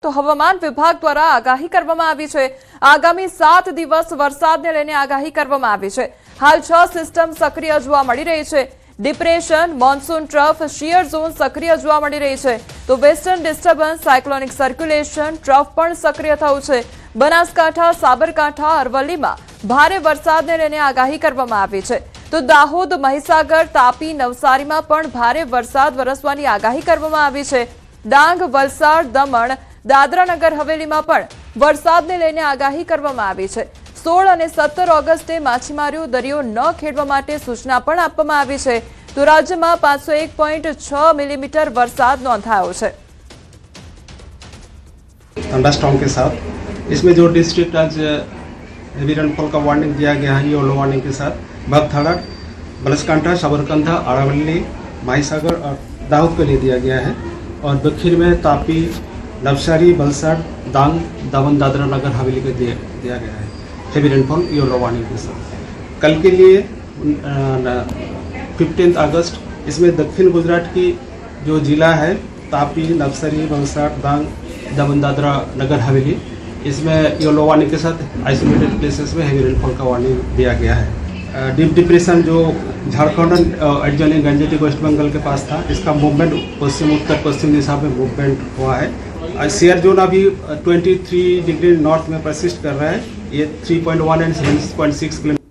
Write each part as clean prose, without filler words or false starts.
તો હવામાન વિભાગ દ્વારા આગાહી કરવામાં આવી છે। આગામી 7 દિવસ વરસાદને લઈને આગાહી કરવામાં આવી છે। હાલ 6 સિસ્ટમ સક્રિય જોવા મળી રહી છે। Depression, monsoon trough, shear zone સક્રિય જોવા મળી રહી છે। તો western disturbance, cyclonic circulation, trough પણ સક્રિય થયું છે। બનાસકાંઠા, સાબરકાંઠા, અરવલ્લીમાં ભારે વરસાદને લઈને આગાહી કરવામાં આવી છે। તો દાહોદ, મહીસાગર, તાપી, નવસારીમાં પણ ભારે વરસાદ વરસવાની આગાહી કરવામાં આવી છે। ડાંગ, વલસાડ, દમણ, દાદરા નગર હવેલીમાં પણ વરસાદને લઈને આગાહી કરવામાં આવી છે। 16 અને 17 ઓગસ્ટે માછીમારીઓ દરિયો ન ખેડવા માટે સૂચના પણ આપવામાં આવી છે। તો રાજ્યમાં 501.6 મિલીમીટર વરસાદ નોંધાયો છે। थंडरस्टॉर्म के साथ इसमें जो डिस्ट्रिक्ट आज हेवी रेनफॉल का वार्निंग दिया गया है, येलो वार्निंग के साथ भगथड़ा, बनासकांठा, साबरकांठा, अरावली, माहीसागर और दाहोद के लिए दिया गया है। और दक्षिण में तापी, नवसारी, वलसाड, डांग, दमन, दादरा नगर हवेली को दिया गया है हेवी रेनफॉल येलो वार्निंग के साथ। कल के लिए 15 अगस्त इसमें दक्षिण गुजरात की जो जिला है तापी, नवसारी, वलसाड, डांग, दमन, दादरा नगर हवेली, इसमें येलो वार्निंग के साथ आइसोलेटेड प्लेसेस में हेवी रेनफॉल का वार्निंग दिया गया है। डीप डिप्रेशन जो झारखंड एडजॉइनिंग गंजेटिक वेस्ट बंगाल के पास था, इसका मूवमेंट पश्चिम उत्तर पश्चिम दिशा में मूवमेंट हुआ है। शेयर जोन अभी 23 डिग्री नॉर्थ में परसिस्ट कर रहा है। ये 3.1 एंड 7.6 किलोमीटर।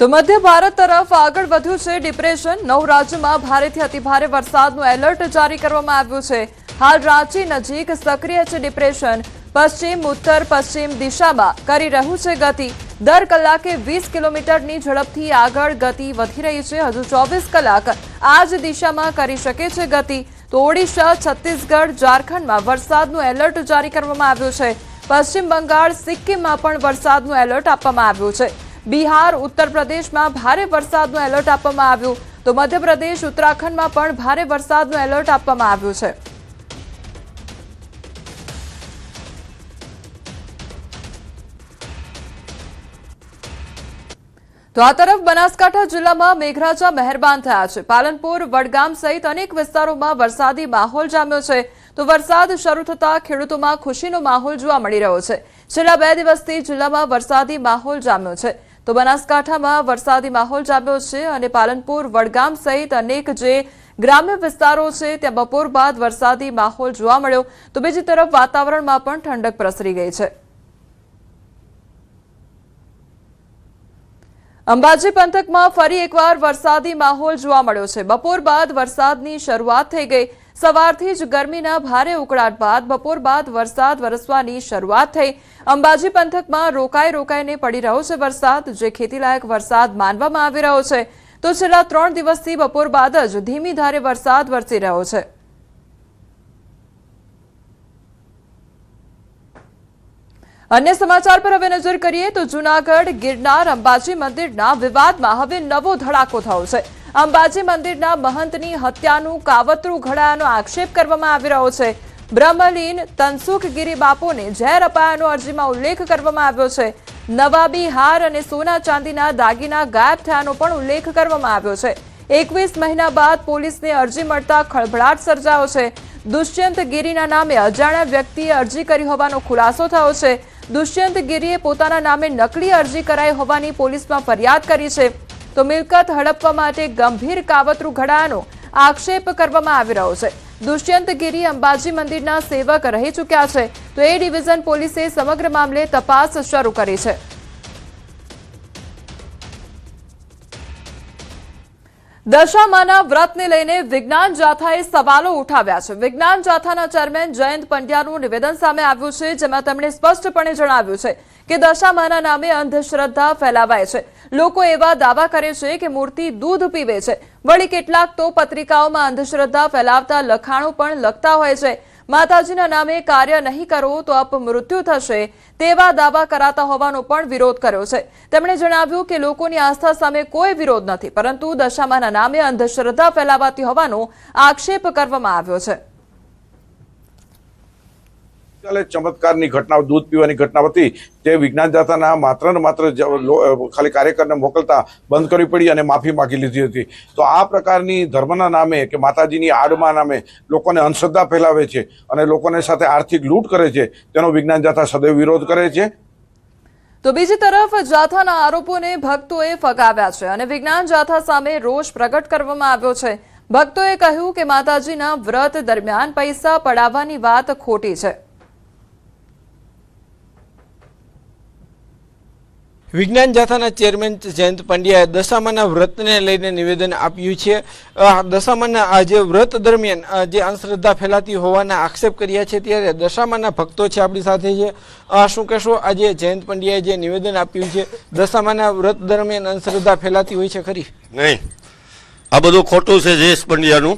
તો મધ્ય ભારત તરફ આગળ વધ્યું છે ડિપ્રેશન। 9 રાજ્યોમાં ભારેથી અતિભારે વરસાદનું એલર્ટ જારી કરવામાં આવ્યું છે। હાલ રાંચી નજીક સક્રિય છે ડિપ્રેશન। પશ્ચિમ ઉત્તર પશ્ચિમ દિશામાં કરી રહ્યું છે ગતિ। દર કલાકે 20 કિલોમીટરની ઝડપથી આગળ ગતિ વધી રહી છે। હજુ 24 કલાક આ જ દિશામાં કરી શકે છે ગતિ। તો ઓડિશા, છત્તીસગઢ, ઝારખંડમાં વરસાદનું એલર્ટ જારી કરવામાં આવ્યું છે। પશ્ચિમ બંગાળ, સિક્કિમમાં પણ વરસાદનું એલર્ટ આપવામાં આવ્યું છે। બિહાર, ઉત્તર પ્રદેશમાં ભારે વરસાદનું એલર્ટ આપવામાં આવ્યું। તો મધ્યપ્રદેશ, ઉત્તરાખંડમાં પણ ભારે વરસાદનું એલર્ટ આપવામાં આવ્યું છે। તો આ તરફ બનાસકાંઠા જિલ્લામાં મેઘરાજા મહેરબાન થયા છે। પાલનપુર, વડગામ સહિત અનેક વિસ્તારોમાં વરસાદી માહોલ જામ્યો છે। તો વરસાદ શરૂ થતા ખેડૂતોમાં ખુશીનો માહોલ જોવા મળી રહ્યો છે। છેલ્લા 2 દિવસથી જિલ્લામાં વરસાદી માહોલ જામ્યો છે। તો બનાસકાંઠામાં વરસાદી માહોલ જામ્યો છે અને પાલનપુર, વડગામ સહિત અનેક જે ગ્રામ્ય વિસ્તારો છે ત્યાં બપોર બાદ વરસાદી માહોલ જોવા મળ્યો। તો બીજી તરફ વાતાવરણમાં પણ ઠંડક પ્રસરી ગઈ છે। અંબાજી પંથકમાં ફરી એકવાર વરસાદી માહોલ જોવા મળ્યો છે। બપોર બાદ વરસાદની શરૂઆત થઈ ગઈ। સવારથી જ ગરમીના ભારે ઉકળાટ બાદ બપોર બાદ વરસાદ વરસવાની શરૂઆત થઈ। અંબાજી પંથકમાં રોકાઈને પડી રહ્યો છે વરસાદ, જે ખેતીલાયક વરસાદ માનવામાં આવી રહ્યો છે। તો છેલ્લા 3 દિવસથી બપોર બાદ જ ધીમી ધારે વરસાદ વરસી રહ્યો છે। अन्य समाचार पर हवे नजर करिए तो जूनागढ़ गिरनार अंबाजी मंदिरना विवादमां हवे नवो धड़ाको थयो छे। अंबाजी मंदिरना महंतनी हत्यानुं कावतरू घड़ायानो आक्षेप करवामां आवी रह्यो छे। ब्रह्मलीन तनसुखगिरी बापोने झेर अपायानो अरजीमां उल्लेख करवामां आव्यो छे। नवाबी हार अने सोना चांदीना दागीना गायब थयानो पण उल्लेख करवामां आव्यो छे। 21 महीना बाद पोलीसने अरजी मळता खळभळाट सर्जायो छे। दुष्यंत गिरीना नामे अजाण्या व्यक्तिए अरजी करी होવાનો खुलासो थयो छे। दुष्यंत गिरीए पोताना नामे नकली अरजी कराई होवानी पोलीसमां फरियाद करी छे। तो मिलकत हड़पवा माटे गंभीर कावतरू घड़ायानो आक्षेप करवामां आवी रह्यो छे। दुष्यंत गिरी अंबाजी मंदिरना सेवक रही चूक्या छे। तो ए डिविजन पोलीसे समग्र मामले तपास शरू करी छे। दशामाना व्रतने लईने विज्ञान जाथाए सवालो उठाव्या छे। विज्ञान जाथाना चेरमेन जयंत पंड्यानुं निवेदन सामे आव्युं छे, जेमां તેમણે સ્પષ્ટપણે જણાવ્યું છે કે દશામાના નામે અંધશ્રદ્ધા ફેલાવાય છે। લોકો એવા દાવા કરે છે કે મૂર્તિ દૂધ પીવે છે। વળી કેટલાક તો પત્રિકાઓમાં અંધશ્રદ્ધા ફેલાવતા લખાણો પણ લખતા હોય છે। માતાજીના નામે કાર્ય નહીં કરો તો અપમૃત્યુ થશે તેવા દાવા કરાતા હોવાનો પણ વિરોધ કર્યો છે। તેમણે જણાવ્યું કે લોકોની આસ્થા સામે કોઈ વિરોધ નથી, પરંતુ દશામાના નામે અંધશ્રદ્ધા ફેલાવાતી હોવાનો આક્ષેપ કરવામાં આવ્યો છે। ગઈકાલે ચમત્કારની ઘટના, દૂધ પીવાની ઘટના હતી, તે વિજ્ઞાન જાથાના માત્ર ને માત્ર ખાલી કાર્યકરને મોકલતા બંધ કરવી પડી અને માફી માગી લીધી હતી. તો આ પ્રકારની ધર્મના નામે કે માતાજીની આડમાં નામે લોકોને અંધશ્રદ્ધા ફેલાવે છે અને લોકોને સાથે આર્થિક લૂંટ કરે છે, તેનો વિજ્ઞાન જાથા સદૈવ વિરોધ કરે છે. તો બીજી તરફ જાથાના આરોપોને ભક્તોએ ફગાવ્યા છે અને વિજ્ઞાન જાથા સામે રોષ પ્રગટ કરવામાં આવ્યો છે. ભક્તોએ કહ્યું કે માતાજીના વ્રત દરમિયાન પૈસા પડાવવાની વાત ખોટી છે. વિજ્ઞાન જાથાના ચેરમેન જયંત પંડ્યાએ દશામાના વ્રતને લઈને નિવેદન આપ્યું છે. દશામાના જે વ્રત દરમિયાન જે અંધશ્રદ્ધા ફેલાતી હોવાના આક્ષેપ કર્યા છે, ત્યારે દશામાના ભક્તો છે આપણી સાથે છે. શું કહેશો, આજે જયંત પંડ્યાએ જે નિવેદન આપ્યું છે, દશામાના વ્રત દરમિયાન અંધશ્રદ્ધા ફેલાતી હોય છે ખરી? નહીં, આ બધું ખોટું છે જયેશ પંડ્યાનું.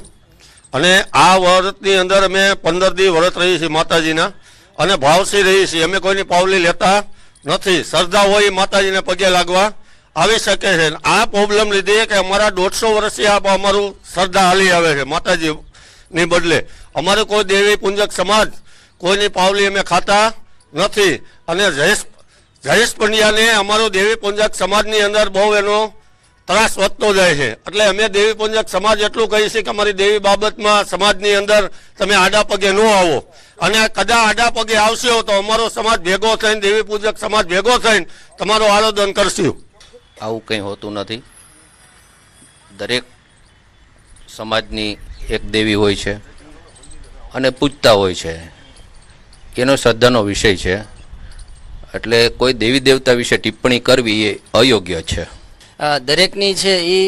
અને આ વ્રતની અંદર અમે 15 દી વ્રત રહી છીએ માતાજીના અને ભાવથી રહી છીએ. અમે કોઈની પાવલી લેતા નથી. શ્રદ્ધા હોય માતાજીને પગે લાગવા આવી શકે છે. આ પ્રોબ્લેમ લીધે કે અમારા 150 વર્ષથી અમારું શ્રદ્ધા હાલી આવે છે માતાજીની બદલે. અમારે કોઈ દેવી પૂંજક સમાજ કોઈની પાવલી અમે ખાતા નથી. અને જયેશ પંડ્યાને અમારો દેવી પૂંજક સમાજની અંદર બહુ એનો ત્રાસ વધતો જાય છે. એટલે અમે દેવી પૂંજક સમાજ એટલું કહીએ છીએ કે અમારી દેવી બાબતમાં સમાજની અંદર તમે આડા પગે ન આવો, અને કદાચ આડા પગે આવશો તો અમારો સમાજ ભેગો થઈને, દેવી પૂજક સમાજ ભેગો થઈને તમારું આરોધન કરશું. આવું કંઈ હોતું નથી. દરેક સમાજની એક દેવી હોય છે અને પૂજતા હોય છે, એનો શ્રદ્ધાનો વિષય છે. એટલે કોઈ દેવી દેવતા વિશે ટિપ્પણી કરવી એ અયોગ્ય છે. દરેકની છે એ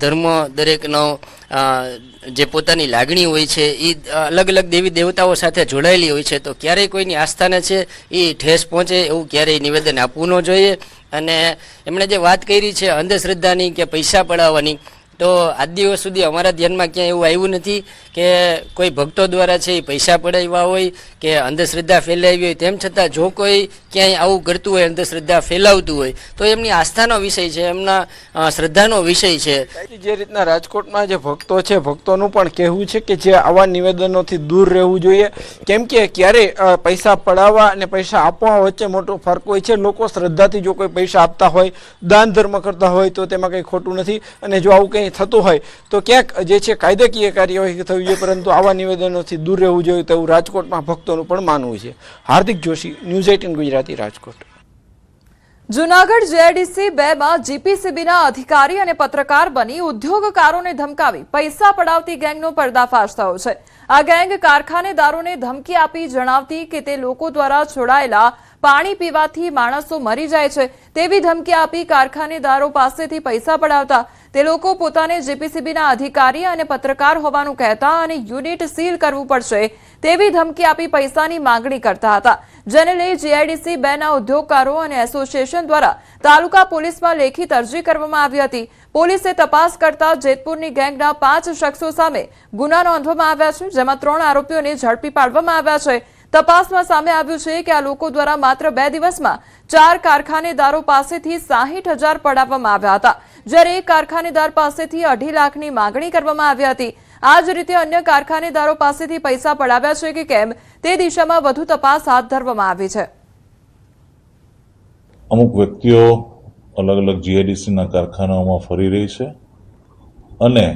ધર્મ, દરેકનો જે પોતાની લાગણી હોય છે એ અલગ અલગ દેવી દેવતાઓ સાથે જોડાયેલી હોય છે. તો ક્યારેય કોઈની આસ્થાને છે એ ઠેસ પહોંચે એવું ક્યારેય નિવેદન આપવું ન જોઈએ. અને એમણે જે વાત કરી છે અંધશ્રદ્ધાની કે પૈસા પડાવવાની, તો આજ દિવસ સુધી અમારા ધ્યાનમાં ક્યાંય એવું આવ્યું નથી કે કોઈ ભક્તો દ્વારા છે એ પૈસા પડાવ્યા હોય કે અંધશ્રદ્ધા ફેલાવી હોય. તેમ છતાં જો કોઈ ક્યાંય આવું કરતું હોય, અંધશ્રદ્ધા ફેલાવતું હોય, તો એમની આસ્થાનો વિષય છે, એમના શ્રદ્ધાનો વિષય છે. જે રીતના રાજકોટમાં જે ભક્તો છે, ભક્તોનું પણ કહેવું છે કે જે આવા નિવેદનોથી દૂર રહેવું જોઈએ, કેમ કે ક્યારેય પૈસા પડાવવા અને પૈસા આપવા વચ્ચે મોટો ફરક હોય છે. લોકો શ્રદ્ધાથી જો કોઈ પૈસા આપતા હોય, દાન ધર્મ કરતા હોય, તો તેમાં કંઈ ખોટું નથી. અને જો આવું કંઈ થતું હોય તો ક્યાંક જે છે કાયદાકીય કાર્યવાહી થવી જોઈએ, પરંતુ આવા નિવેદનોથી દૂર રહેવું જોઈએ તેવું રાજકોટમાં ભક્તોનું પણ માનવું છે. હાર્દિક જોશી, ન્યૂઝ 18 ગુજરાતી, રાજકોટ. જૂનાગઢ JIDC 2માં GPCBના અધિકારી અને પત્રકાર બની ઉદ્યોગકારોને ધમકાવી પૈસા પડાવતી ગેંગનો પર્દાફાશ થયો છે. આ ગેંગ કારખાનેદારોને ધમકી આપી જણાવતી કે તે લોકો દ્વારા છોડાયેલા પાણી પીવાથી માણસો મરી જાય છે તેવી ધમકી આપી કારખાનેદારો પાસેથી પૈસા પડાવતા. તે લોકો પોતાને GPCBના અધિકારી અને પત્રકાર હોવાનું કહેતા અને યુનિટ સીલ કરવું પડશે તેવી ધમકી આપી પૈસાની માંગણી કરતા હતા. જેને લઈ JIDC 2ના ઉદ્યોગકારો અને એસોસિએશન દ્વારા તાલુકા પોલીસમાં લેખિત અરજી કરવામાં આવી હતી. પોલીસે તપાસ કરતા જેતપુરની ગેંગના 5 શખ્સો સામે ગુના નોંધવામાં આવ્યા છે, જેમાં 3 આરોપીઓને ઝડપી પાડવામાં આવ્યા છે. તપાસમાં સામે આવ્યું છે કે આ લોકો દ્વારા માત્ર 2 દિવસમાં 4 કારખાનેદારો પાસેથી 60,000 પડાવવામાં આવ્યા હતા, જ્યારે એક કારખાનેદાર પાસેથી 2.5 લાખની માંગણી કરવામાં આવી હતી. આ જ રીતે અન્ય કારખાનેદારો પાસેથી પૈસા પડાવ્યા છે કે કેમ તે દિશામાં વધુ તપાસ હાથ ધરવામાં આવી છે. અમુક વ્યક્તિઓ અલગ અલગ GIDCના કારખાનાઓમાં ફરી રહી છે અને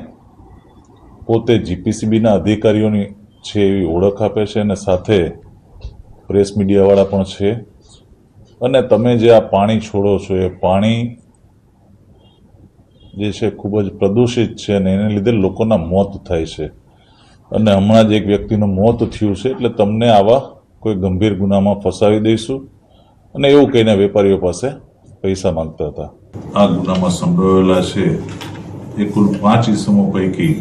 પોતે GPCBના અધિકારીઓની છે એવી ઓળખ આપે છે અને સાથે પ્રેસ મીડિયાવાળા પણ છે. અને તમે જે આ પાણી છોડો છો એ પાણી જે છે ખૂબ જ પ્રદૂષિત છે અને એને લીધે લોકોના મોત થાય છે. અને હમણાં જ એક વ્યક્તિનું મોત થયું છે, એટલે તમને આવા કોઈ ગંભીર ગુનામાં ફસાવી દઈશું. અને એવું કહીને વેપારીઓ પાસે પૈસા માંગતા હતા. આ ગુનામાં સંડોવાયેલા છે એ કુલ 5 ઇસમો પૈકી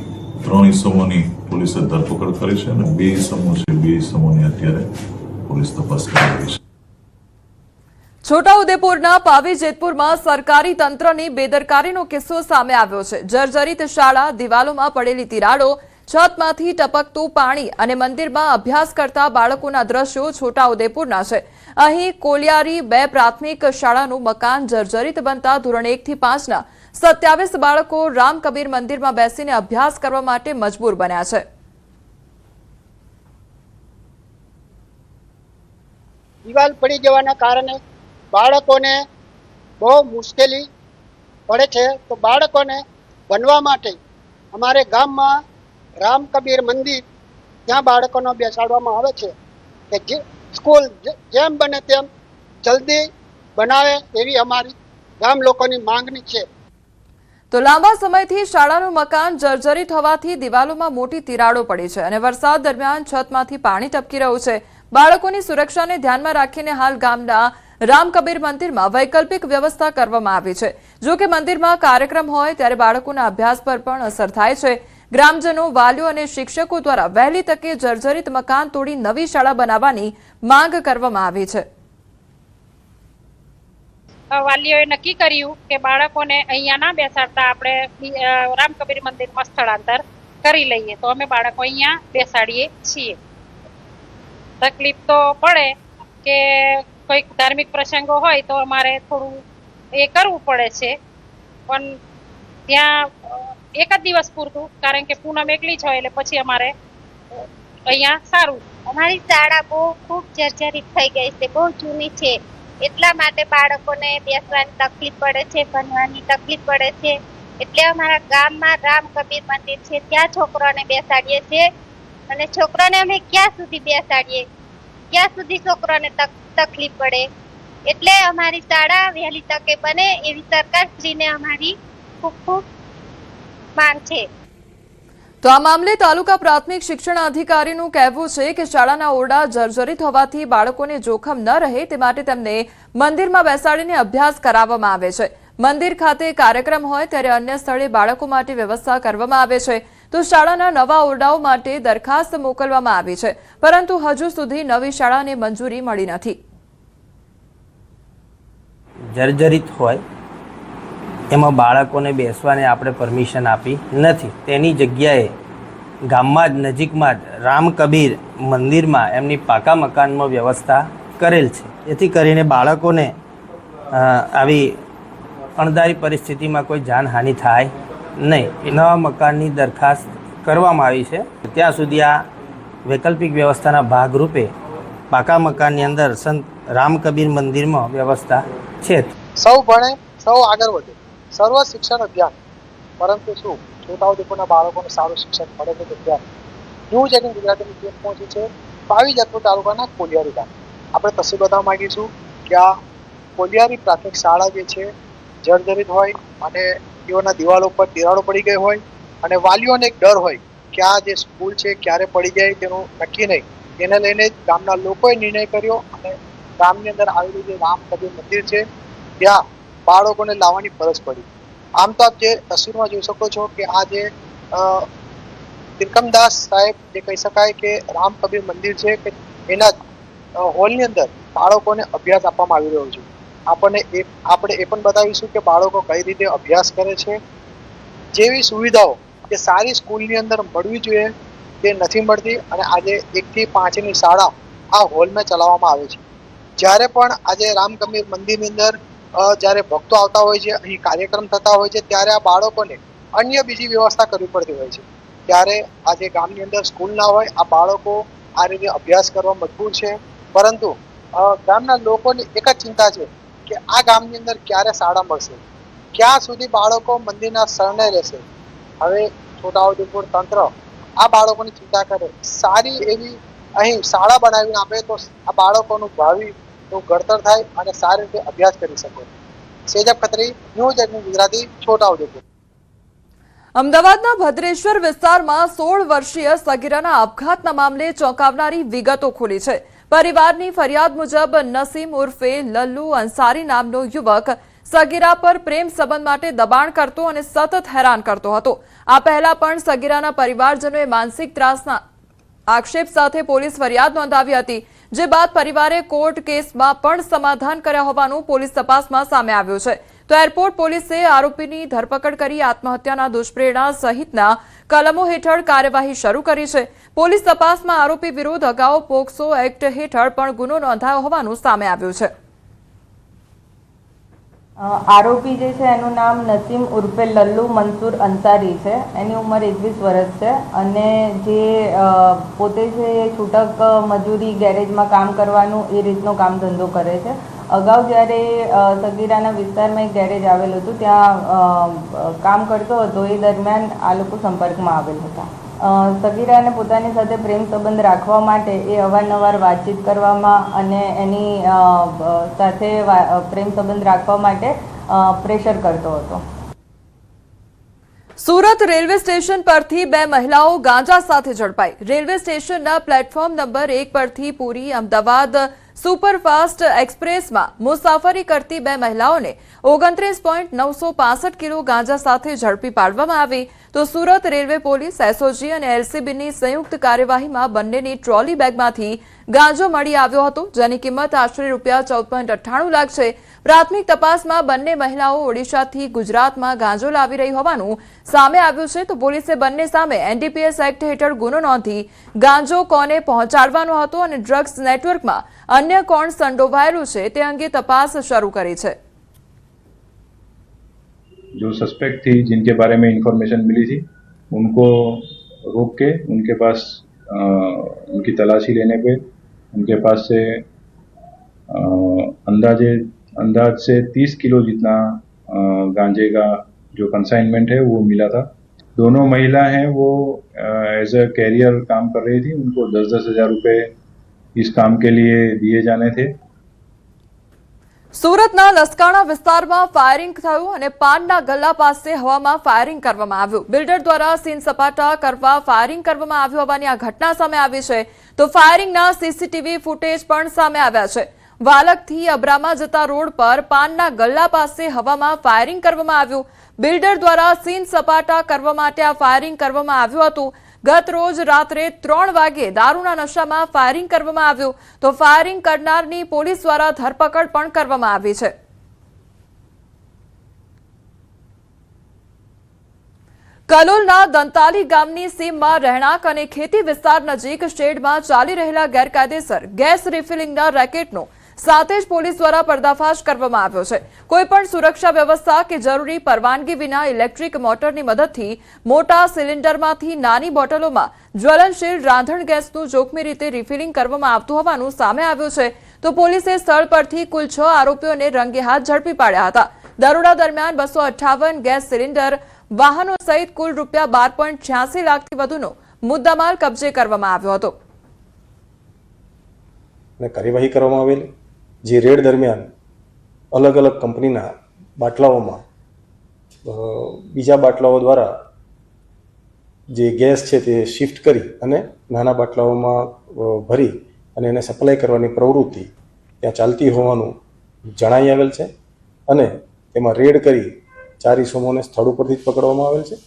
3 ઇસમોની પોલીસે ધરપકડ કરી છે અને 2 ઇસમો છે, 2 ઇસમોની અત્યારે પોલીસ તપાસ કરી રહી છે. છોટાઉદેપુરના પાવી જેતપુરમાં સરકારી તંત્રની બેદરકારીનો કિસ્સો સામે આવ્યો છે. જર્જરિત શાળા, દિવાલોમાં પડેલી તિરાડો, છતમાંથી ટપકતું પાણી અને મંદિરમાં અભ્યાસ કરતા બાળકોના દ્રશ્યો છોટાઉદેપુરના છે. અહીં કોલિયારી 2 પ્રાથમિક શાળાનું મકાન જર્જરિત બનતા ધોરણ 1 થી 5ના 27 બાળકો રામ કબીર મંદિરમાં બેસીને અભ્યાસ કરવા માટે મજબૂર બન્યા છે. દિવાલ પડી જવાના કારણે બાળકોને બહુ મુશ્કેલી પડે છે. તો બાળકોને ભણવા માટે અમારે ગામમાં રામ કબીર મંદિર ત્યાં બાળકોને બેસાડવામાં આવે છે કે જે સ્કૂલ જેમ બને તેમ જલ્દી બનાવે એવી અમારી ગામ લોકોની માંગણી છે. તો લાંબા સમયથી શાળાનું મકાન જર્જરિત હોવાથી દિવાલોમાં મોટી તિરાડો પડી છે અને વરસાદ દરમિયાન છતમાંથી પાણી ટપકી રહ્યું છે. બાળકોની સુરક્ષાને ધ્યાનમાં રાખીને હાલ ગામના રામ કબીર મંદિરમાં વૈકલ્પિક વ્યવસ્થા કરવામાં આવી છે. જો કે મંદિરમાં કાર્યક્રમ હોય ત્યારે બાળકોના અભ્યાસ પર પણ અસર થાય છે. ગ્રામજનો, વાલીઓ અને શિક્ષકો દ્વારા વહેલી તકે જર્જરિત મકાન તોડી નવી શાળા બનાવવાની માંગ કરવામાં આવી છે. વાલીઓએ નક્કી કર્યું કે બાળકોને અહીંયા ના બેસાડતા આપણે રામ કબીર મંદિરમાં સ્થળાંતર કરી લઈએ, તો અમે બાળકો અહીંયા બેસાડીએ છીએ. તકલીફ તો પડે કે કોઈક ધાર્મિક પ્રસંગો હોય તો અમારે થોડું એ કરવું પડે છે, પણ ત્યાં એક જ દિવસ પૂરતું, કારણ કે પૂનમ એકલી જ હોય એટલે પછી અમારે અહીંયા સારું. અમારી શાળા બહુ ખૂબ જર્જરિત થઈ ગઈ છે, બહુ જૂની છે, એટલા માટે બાળકોને બેસવાની તકલીફ પડે છે, ભણવાની તકલીફ પડે છે. એટલે અમારા ગામમાં રામ કબીર મંદિર છે ત્યાં છોકરાઓને બેસાડીએ છીએ. અને છોકરાને અમે ક્યાં સુધી બેસાડીએ, ક્યાં સુધી છોકરાને તકલીફ પડે. એટલે અમારી શાળા વહેલી તકે બને એવી સરકારશ્રીને અમારી ખૂબ ખૂબ માંગ છે. તો આ મામલે તાલુકા પ્રાથમિક શિક્ષણ અધિકારીનું કહેવું છે કે શાળાના ઓરડા જર્જરિત હોવાથી બાળકોને જોખમ ન રહે તે માટે તેમને મંદિરમાં બેસાડીને અભ્યાસ કરાવવામાં આવે છે. મંદિર ખાતે કાર્યક્રમ હોય ત્યારે અન્ય સ્થળે બાળકો માટે વ્યવસ્થા કરવામાં આવે છે. તો શાળાના નવા ઓરડાઓ માટે દરખાસ્ત મોકલવામાં આવી છે, પરંતુ હજુ સુધી નવી શાળાને મંજૂરી મળી નથી. જર્જરિત હોય એમાં બાળકોને બેસવાને આપણે પરમિશન આપી નથી. તેની જગ્યાએ ગામમાં જ નજીકમાં જ રામ કબીર મંદિરમાં એમની પાકા મકાનમાં વ્યવસ્થા કરેલ છે. જેથી કરીને બાળકોને આવી અણધારી પરિસ્થિતિમાં કોઈ જાનહાનિ થાય નહીં. નવા મકાનની દરખાસ્ત કરવામાં આવી છે. ત્યાં સુધી આ વૈકલ્પિક વ્યવસ્થાના ભાગરૂપે પાકા મકાનની અંદર સંત રામ કબીર મંદિરમાં વ્યવસ્થા છે. સૌ ભણે, સૌ આગળ વધે, સર્વ શિક્ષણ અભિયાન. પરંતુ શું છોટાઉદેપુરના બાળકોને સારું શિક્ષણ મળે છે? ત્યાં ન્યૂઝ 18 ગુજરાતીની ટીમ પહોંચી છે પાવી જેતપુર તાલુકાના કોલિયારી ગામ. આપણે તસવીર બતાવવા માંગીએ છું કે આ કોલિયારી પ્રાથમિક શાળા જે છે જર્જરિત હોય અને તેઓના દિવાલો પર તિરાડો પડી ગઈ હોય અને વાલીઓને એક ડર હોય કે આ જે સ્કૂલ છે ક્યારે પડી જાય તેનું નક્કી નહીં. તેને લઈને ગામના લોકોએ નિર્ણય કર્યો અને ગામની અંદર આવેલું જે રામ કબીર મંદિર છે ત્યાં બાળકોને લાવવાની ફરજ પડી. આમ તો આપ જે તસવીરમાં જોઈ શકો છો કે આ જે ત્રિકમદાસ સાહેબ જે કહી શકાય કે રામ કબીર મંદિર છે કે એના હોલની અંદર બાળકોને અભ્યાસ આપવામાં આવી રહ્યો છે. આપણે એ પણ બતાવીશું કે બાળકો કઈ રીતે અભ્યાસ કરે છે. જેવી સુવિધાઓ કે સારી સ્કૂલની અંદર મળવી જોઈએ તે નથી મળતી અને આજે 1 થી 5ની શાળા આ હોલમાં ચલાવવામાં આવે છે. જ્યારે પણ આજે રામ કબીર મંદિરની અંદર જ્યારે ભક્તો આવતા હોય છે, અહીં કાર્યક્રમ થતા હોય છે, ત્યારે આ બાળકોને અન્ય બીજી વ્યવસ્થા કરવી પડતી હોય છે. ત્યારે આજે ગામની અંદર સ્કૂલ ના હોય, આ બાળકો આ રીતે અભ્યાસ કરવા મજબૂર છે. પરંતુ ગામના લોકોની એક જ ચિંતા છે કે આ ગામની અંદર ક્યારે શાળા મળશે, ક્યાં સુધી બાળકો મંદિરના શરણે રહેશે. હવે છોટાઉદેપુર તંત્ર આ બાળકોની ચિંતા કરે, સારી એવી અહીં શાળા બનાવીને આપે તો આ બાળકોનું ભાવિ ઘડતર થાય અને સારી રીતે અભ્યાસ કરી શકે. સેજબ ખત્રી, ન્યૂઝ 18 ગુજરાતી, છોટાઉદેપુર. અમદાવાદના ભદ્રેશ્વર વિસ્તારમાં 16 વર્ષીય સગીરાના આપઘાતના મામલે ચોંકાવનારી વિગતો ખુલી છે. પરિવારની ફરિયાદ મુજબ નસીમ ઉર્ફે લલ્લુ અંસારી નામનો યુવક સગીરા પર પ્રેમ સંબંધ માટે દબાણ કરતો અને સતત હેરાન કરતો હતો. આ પહેલા પણ સગીરાના પરિવારજનોએ માનસિક ત્રાસના આક્ષેપ સાથે પોલીસ ફરિયાદ નોંધાવી હતી, જે બાદ પરિવારે કોર્ટ કેસમાં પણ સમાધાન કર્યા હોવાનું પોલીસ તપાસમાં સામે આવ્યું છે. તો એરપોર્ટ પોલીસે આરોપીની ધરપકડ કરી આત્મહત્યાના દુષ્પ્રેરણા સહિતના કલમો હેઠળ કાર્યવાહી શરૂ કરી છે. પોલીસ તપાસમાં આરોપી વિરુદ્ધ અગાઉ પોક્સો એક્ટ હેઠળ પણ ગુનો નોંધાયો હોવાનું સામે આવ્યું છે. આરોપી જે છે એનું નામ નસીમ ઉર્ફે લલ્લુ મંસૂર અંસારી છે. એની ઉંમર 21 વર્ષ છે અને જે પોતે છે એ છૂટક મજૂરી ગેરેજમાં કામ કરવાનું એ રીતનો કામ ધંધો કરે છે. અગાઉ જ્યારે સગીરાના વિસ્તારમાં એક ગેરેજ આવેલું હતું ત્યાં કામ કરતો હતો એ દરમિયાન આ લોકો સંપર્કમાં આવેલ હતા. સગીરાને પોતાની સાથે પ્રેમ સંબંધ રાખવા માટે એ અવારનવાર વાતચીત કરવામાં અને એની સાથે પ્રેમ સંબંધ રાખવા માટે પ્રેશર કરતો હતો. સુરત રેલવે સ્ટેશન પરથી 2 મહિલાઓ ગાંજા સાથે ઝડપાઈ. રેલવે સ્ટેશનના પ્લેટફોર્મ નંબર 1 પરથી પૂરી અમદાવાદ સુપરફાસ્ટ એક્સપ્રેસમાં મુસાફરી કરતી 2 મહિલાઓને 29.965 કિલો ગાંજા સાથે ઝડપી પાડવામાં આવી. તો સુરત રેલવે પોલીસ, એસઓજી અને એલસીબીની સંયુક્ત કાર્યવાહીમાં બંનેની ટ્રોલી બેગમાંથી ગાંજો મળી આવ્યો હતો, જેની કિંમત આશરે ₹14.98 લાખ છે. પ્રાથમિક તપાસમાં બંને મહિલાઓ ઓડિશાથી ગુજરાતમાં ગાંજો લાવી રહી હોવાનું સામે આવ્યું છે. તો પોલીસે બંને સામે એનડીપીએસ એક્ટ હેઠળ ગુનો નોંધી ગાંજો કોને પહોંચાડવાનો હતો અને ડ્રગ્સ નેટવર્કમાં अन्य कौन संडोवाયેલું છે તે અંગે તપાસ શરૂ કરી છે. जो सस्पेक्ट थी जिनके बारे में इंफॉर्मेशन मिली थी उनको रोक के उनके पास उनकी तलाशी लेने पे उनके पास से अंदाज से 30 किलो जितना गांजे का जो कंसाइनमेंट है वो मिला था. दोनों महिला हैं वो एज अ कैरियर काम कर रही थी. उनको 10-10 हज़ार रुपये इस काम के लिए दिए जाने थे. સુરતના લસકાણા વિસ્તારમાં ફાયરિંગ થયું અને પાનના ગલ્લા પાસે હવામાં ફાયરિંગ કરવામાં આવ્યું. બિલ્ડર દ્વારા સીન સપાટા કરવા ફાયરિંગ કરવામાં આવ્યું હોવાની આ ઘટના સામે આવી છે. તો ફાયરિંગના સીસીટીવી ફૂટેજ પણ સામે આવ્યા છે. વાલકથી અબ્રામા જતા રોડ પર પાનના ગલ્લા પાસે હવામાં ફાયરિંગ કરવામાં આવ્યું. બિલ્ડર દ્વારા સીન સપાટા કરવા માટે આ ફાયરિંગ કરવામાં આવ્યું હતું. ગત રોજ રાત્રે 3 વાગે દારૂના નશામાં ફાયરિંગ કરવામાં આવ્યું. તો ફાયરિંગ કરનારની પોલીસ દ્વારા ધરપકડ પણ કરવામાં આવી છે. કલોલના દંતાલી ગામની સીમમાં રહેણાંક અને ખેતી વિસ્તાર નજીક શેડમાં ચાલી રહેલા ગેરકાયદેસર ગેસ રિફિલિંગના રેકેટનો સાથે જ પોલીસ દ્વારા પર્દાફાશ કરવામાં આવ્યો છે. કોઈપણ સુરક્ષા વ્યવસ્થા કે જરૂરી પરવાનગી વિના ઇલેક્ટ્રિક મોટરની મદદથી મોટા સિલિન્ડરમાંથી નાની બોટલોમાં જ્વલનશીલ રાંધણ ગેસનું જોખમી રીતે રિફિલિંગ કરવામાં આવતું હોવાનું સામે આવ્યું છે. તો પોલીસે સ્થળ પરથી કુલ 6 આરોપીઓને રંગે હાથ ઝડપી પાડ્યા હતા. દરોડા દરમિયાન 258 ગેસ સિલિન્ડર, વાહનો સહિત કુલ ₹12.86 લાખથી વધુનો મુદ્દામાલ કબજે કરવામાં આવ્યો હતો. કાર્યવાહી કરવામાં આવેલી જે રેડ દરમિયાન અલગ અલગ કંપનીના બાટલાઓમાં બીજા બાટલાઓ દ્વારા જે ગેસ છે તે શિફ્ટ કરી અને નાના બાટલાઓમાં ભરી અને એને સપ્લાય કરવાની પ્રવૃત્તિ ત્યાં ચાલતી હોવાનું જણાઈ આવેલ છે અને તેમાં રેડ કરી 4 ઇસમોને સ્થળ ઉપરથી જ પકડવામાં આવેલ છે.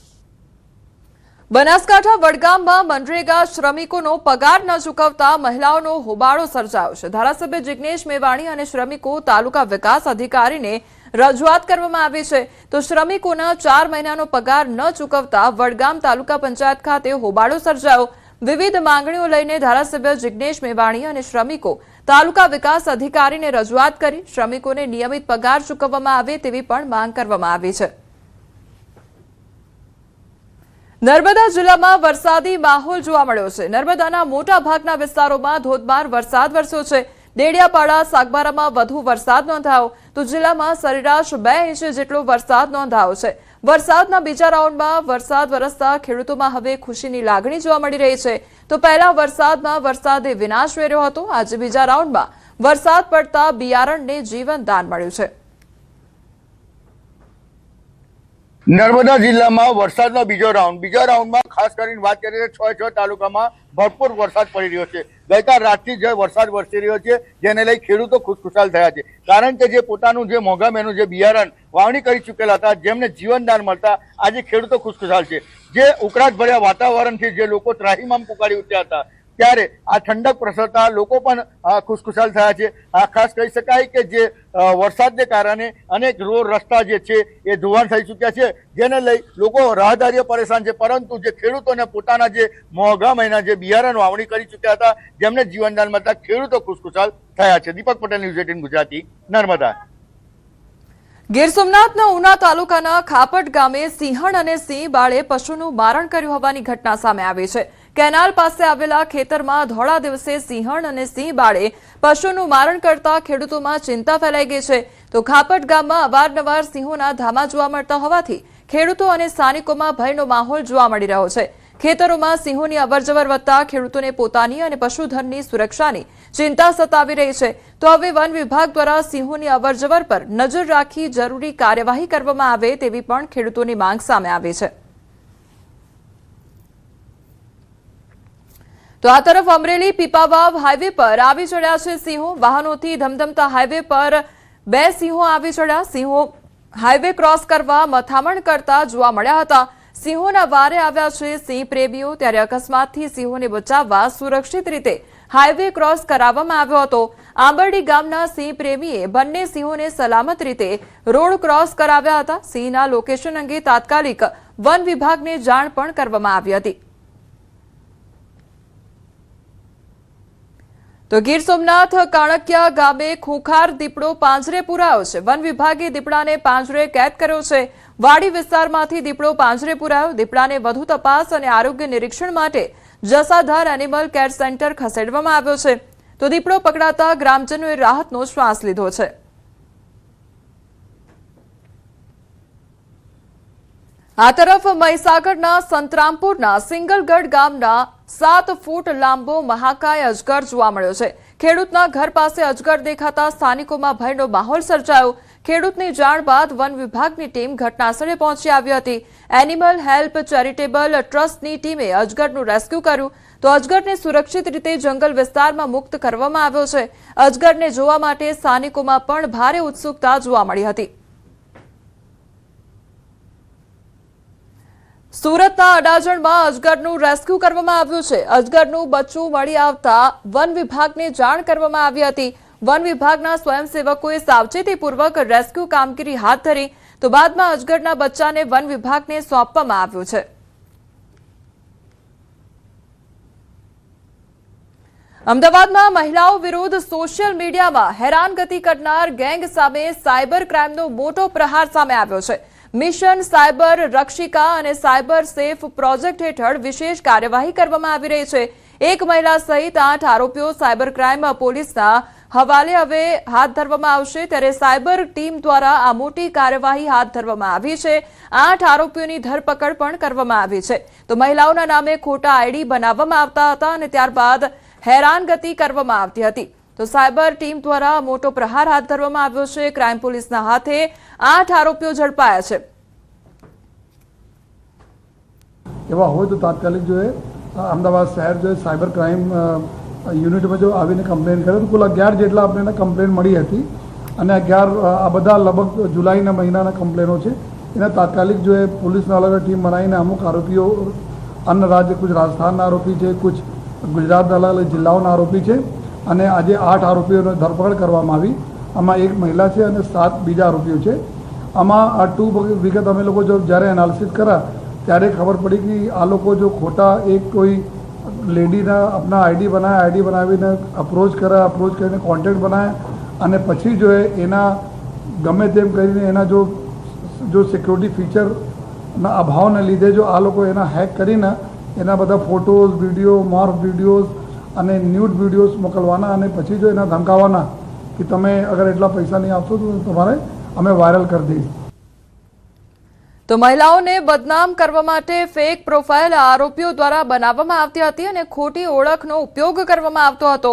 બનાસકાંઠા વડગામમાં મનરેગા શ્રમિકોનો પગાર ન ચૂકવતા મહિલાઓનો હોબાળો સર્જાયો છે. ધારાસભ્ય જિગ્નેશ મેવાણી અને શ્રમિકો તાલુકા વિકાસ અધિકારીને રજૂઆત કરવામાં આવી છે. તો શ્રમિકોના 4 મહિનાનો પગાર ન ચૂકવતા વડગામ તાલુકા પંચાયત ખાતે હોબાળો સર્જાયો. વિવિધ માંગણીઓ લઈને ધારાસભ્ય જિગ્નેશ મેવાણી અને શ્રમિકો તાલુકા વિકાસ અધિકારીને રજૂઆત કરી શ્રમિકોને નિયમિત પગાર ચૂકવવામાં આવે તેવી પણ માંગ કરવામાં આવી છે. નર્મદા જિલ્લામાં વરસાદી માહોલ જોવા મળ્યો છે. નર્મદાના મોટા ભાગના વિસ્તારોમાં ધોધમાર વરસાદ વરસ્યો છે. ડેડિયાપાડા, સાગબારામાં વધુ વરસાદ નોંધાયો. તો જિલ્લામાં સરેરાશ 2 ઇંચ જેટલો વરસાદ નોંધાયો છે. વરસાદના બીજા રાઉન્ડમાં વરસાદ વરસતા ખેડૂતોમાં હવે ખુશીની લાગણી જોવા મળી રહી છે. તો પહેલા વરસાદમાં વરસાદે વિનાશ વેર્યો હતો. આજે બીજા રાઉન્ડમાં વરસાદ પડતા બિયારણને જીવનદાન મળ્યું છે. નર્મદા જિલ્લામાં વરસાદનો બીજા રાઉન્ડમાં ખાસ કરીને વાત કરીએ તો 6 તાલુકામાં ભરપૂર વરસાદ પડી રહ્યો છે. ગઈકાલ રાતથી જે વરસાદ વરસી રહ્યો છે જેને લઈ ખેડૂતો ખુશખુશાલ થયા છે. કારણ કે જે પોતાનું જે મોંઘા મહેનું જે બિયારણ વાવણી કરી ચૂકેલા હતા જેમને જીવનદાન મળતા આજે ખેડૂતો ખુશખુશાલ છે. જે ઉકળાટ ભર્યા વાતાવરણથી જે લોકો ત્રાહિમામ પુકારી ઉઠ્યા હતા ત્યારે આ ઠંડક પ્રસરતા લોકો પણ ખુશખુશાલ થયા છે. ખાસ કહી શકાય કે જે વરસાદને કારણે અનેક રોડ રસ્તા જે છે એ ધોવાણ થઈ ચૂક્યા છે જેને લઈ લોકો રાહદારીઓ પરેશાન છે. પરંતુ જે ખેડૂતોને પોતાના જે મોંઘા મહિના જે બિયારણ વાવણી કરી ચૂક્યા હતા જેમને જીવનદાન મળતા ખેડૂતો ખુશખુશાલ થયા છે. દીપક પટેલ, ન્યૂઝ 18 ગુજરાતી, નર્મદા. ગીર સોમનાથના ઉના તાલુકાના ખાપટ ગામે સિંહણ અને સિંહ બાળે પશુનું મારણ કર્યું હોવાની ઘટના સામે આવી છે। કેનાલ પાસે આવેલા ખેતરમાં ધોળા દિવસે સિંહણ અને સિંહ બાળે પશુનું મારણ કરતા ખેડૂતોમાં ચિંતા ફેલાઈ ગઈ છે। તો ખાપટ ગામમાં અવારનવાર સિંહોના ધામા જોવા મળતા હોવાથી ખેડૂતો અને સ્થાનિકોમાં ભયનો માહોલ જોવા મળી રહ્યો છે। ખેતરોમાં સિંહોની અવરજવર વધતા ખેડૂતોને પોતાની અને પશુધનની સુરક્ષાની ચિંતા સતાવી રહી છે। તો હવે વન વિભાગ દ્વારા સિંહોની અવરજવર પર નજર રાખી જરૂરી કાર્યવાહી કરવામાં આવે તેવી પણ ખેડૂતોની માંગ સામે આવી છે। તો આ તરફ અમરેલી પીપાવાવ હાઈવે પર આવી ચડ્યા છે સિંહો। વાહનોથી ધમધમતા હાઈવે પર 2 સિંહો આવી ચડ્યા। સિંહો હાઈવે ક્રોસ કરવા મથામણ કરતા જોવા મળ્યા હતા। સિંહોના વારે આવ્યા છે સિંહ પ્રેમીઓ, ત્યારે અકસ્માતથી સિંહોને બચાવવા સુરક્ષિત રીતે હાઈવે ક્રોસ કરાવવામાં આવ્યો હતો। આંબરડી ગામના સિંહ પ્રેમીએ બંને સિંહોને સલામત રીતે રોડ ક્રોસ કરાવ્યા હતા। સિંહના લોકેશન અંગે તાત્કાલિક વન વિભાગને જાણ પણ કરવામાં આવી હતી। તો ગીર સોમનાથ કાણકિયા ગામે ખૂંખાર દીપડો પાંજરે પુરાયો છે। વન વિભાગે દીપડાને પાંજરે કેદ કર્યો છે। વાડી વિસ્તારમાંથી દીપડો પાંજરે પુરાયો। દીપડાને વધુ તપાસ અને આરોગ્ય નિરીક્ષણ માટે જસાધાર એનિમલ કેર સેન્ટર ખસેડવામાં આવ્યો છે। તો દીપડો પકડાતા ગ્રામજનોએ રાહતનો શ્વાસ લીધો છે। આ તરફ મહીસાગરના સંતરામપુરના સિંગલગઢ ગામના 7 ફૂટ લાંબો મહાકાય અજગર જોવા મળ્યો છે। ખેડૂતના ઘર પાસે અજગર દેખાતા સ્થાનિકોમાં ભયનો માહોલ સર્જાયો। ખેડૂતની જાણ બાદ વન વિભાગની ટીમ ઘટનાસ્થળે પહોંચી આવી હતી। એનિમલ હેલ્પ ચેરિટેબલ ટ્રસ્ટની ટીમે અજગરનું રેસ્ક્યુ કર્યું। તો અજગરને સુરક્ષિત રીતે જંગલ વિસ્તારમાં મુક્ત કરવામાં આવ્યો છે। અજગરને જોવા માટે સ્થાનિકોમાં પણ ભારે ઉત્સુકતા જોવા મળી હતી। સુરતના અડાજણમાં અજગરનું રેસ્ક્યુ કરવામાં આવ્યું છે। અજગરનું બચ્ચું મળી આવતા વન વિભાગને જાણ કરવામાં આવી હતી। વન વિભાગના સ્વયંસેવકોએ સાવચેતીપૂર્વક રેસ્ક્યુ કામગીરી હાથ ધરી। તો બાદમાં અજગરના બચ્ચાને વન વિભાગને સોંપવામાં આવ્યું છે। અમદાવાદમાં મહિલાઓ વિરુદ્ધ સોશિયલ મીડિયામાં હેરાનગતિ કરનાર ગેંગ સામે સાયબર ક્રાઇમનો મોટો પ્રહાર સામે આવ્યો છે। મિશન સાયબર રક્ષિકા અને સાયબર સેફ પ્રોજેક્ટ હેઠળ વિશેષ કાર્યવાહી કરવામાં આવી રહી છે। એક મહિલા સહિત 8 આરોપીઓ સાયબર ક્રાઇમ પોલીસના હવાલે હવે હાથ ધરવામાં આવશે। ત્યારે સાયબર ટીમ દ્વારા આ મોટી કાર્યવાહી હાથ ધરવામાં આવી છે। 8 આરોપીઓની ધરપકડ પણ કરવામાં આવી છે। તો મહિલાઓના નામે ખોટા આઈડી બનાવવામાં આવતા હતા અને ત્યારબાદ હેરાનગતિ કરવામાં આવતી હતી। તો સાયબર ટીમ દ્વારા મોટો પ્રહાર હાથ ધરવામાં આવ્યો છે। ક્રાઇમ પોલીસના હાથે 8 આરોપીઓ ઝડપાયા છે। એવા હોય તો તાત્કાલિક જો અમદાવાદ શહેર જો સાયબર ક્રાઇમ યુનિટમાં જો આવીને કમ્પ્લેન કરે તો કુલ 11 જેટલા આપણને કમ્પ્લેન મળી હતી અને 11 આ બધા લગભગ જુલાઈના મહિનાના કમ્પ્લેનો છે। એના તાત્કાલિક જો પોલીસના અલગ અલગ ટીમ બનાવીને અમુક આરોપીઓ અન્ય રાજ્ય કુછ રાજસ્થાનના આરોપી છે, કુછ ગુજરાતના અલગ અલગ જિલ્લાઓના આરોપી છે અને આજે 8 આરોપીઓને ધરપકડ કરવામાં આવી। આમાં એક મહિલા છે અને 7 બીજા આરોપીઓ છે। આમાં આ વિગત અમે લોકો જો જ્યારે એનાલિસિસ કર્યા ત્યારે ખબર પડી કે આ લોકો જો ખોટા એક કોઈ લેડીના આપના આઈડી બનાવીને અપ્રોચ કરીને કોન્ટેક્ટ બનાવ્યા અને પછી જો એના ગમે તેમ કરીને એના જો સિક્યોરિટી ફીચરના અભાવને લીધે જો આ લોકો એના હેક કરીને એના બધા ફોટોઝ, વિડીયો, મોર્ફ વિડીયોઝ અને ન્યૂડ વિડીયોઝ મોકલવાના અને પછી જો એના ધમકાવવાના કે તમે અગર એટલા પૈસા નહીં આપશો તો તમારે અમે વાયરલ કરી દઈશું। તો મહિલાઓને બદનામ કરવા માટે ફેક પ્રોફાઇલ આરોપીઓ દ્વારા બનાવવામાં આવતી હતી અને ખોટી ઓળખનો ઉપયોગ કરવામાં આવતો હતો।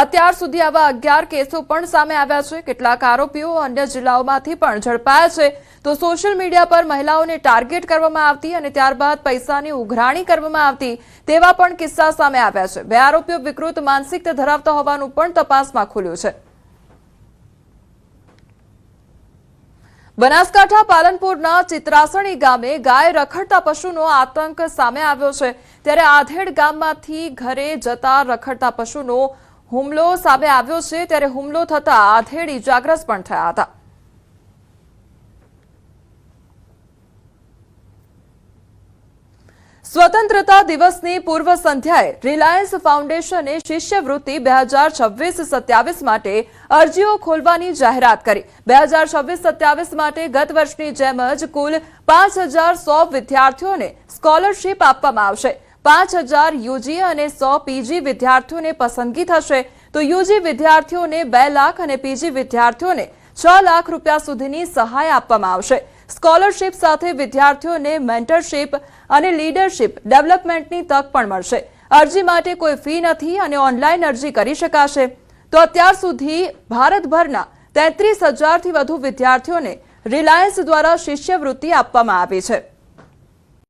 અત્યાર સુધી આવા 11 કેસો પણ સામે આવ્યા છે। કેટલાક આરોપીઓ અન્ય જિલ્લાઓમાંથી પણ ઝડપાયા છે। તો સોશિયલ મીડિયા પર મહિલાઓને ટાર્ગેટ કરવામાં આવતી અને ત્યારબાદ પૈસાની ઉઘરાણી કરવામાં આવતી તેવા પણ કિસ્સા સામે આવ્યા છે। 2 આરોપીઓ વિકૃત માનસિકતા ધરાવતા હોવાનું પણ તપાસમાં ખુલ્યું છે। બનાસકાંઠા પાલનપુરના ચિત્રાસણી ગામે ગાય રખડતા પશુનો આતંક સામે આવ્યો છે। ત્યારે આધેડ ગામમાંથી ઘરે જતા રખડતા પશુનો હુમલો સામે આવ્યો છે। ત્યારે હુમલો થતા આધેડ ઇજાગ્રસ્ત પણ થયા હતા। સ્વતંત્રતા દિવસની પૂર્વ સંધ્યાએ રિલાયન્સ ફાઉન્ડેશને શિષ્યવૃત્તિ 2026-27 માટે અરજીઓ ખોલવાની જાહેરાત કરી। 2026-27 માટે ગત વર્ષની જેમ જ કુલ 5100 વિદ્યાર્થીઓને સ્કોલરશીપ આપવામાં આવશે। 5000 યુજી અને 100 પીજી વિદ્યાર્થીઓને પસંદગી થશે તો યુજી વિદ્યાર્થીઓને 2 લાખ અને પીજી વિદ્યાર્થીઓને 6 લાખ રૂપિયા સુધીની સહાય આપવામાં આવશે। સ્કોલરશીપ સાથે વિદ્યાર્થીઓને મેન્ટરશીપ અને લીડરશીપ ડેવલપમેન્ટની તક પણ મળશે। અરજી માટે કોઈ ફી નથી અને ઓનલાઈન અરજી કરી શકાશે। તો અત્યાર સુધી ભારતભરના 33000થી વધુ વિદ્યાર્થીઓને રિલાયન્સ દ્વારા શિષ્યવૃત્તિ આપવામાં આવી છે।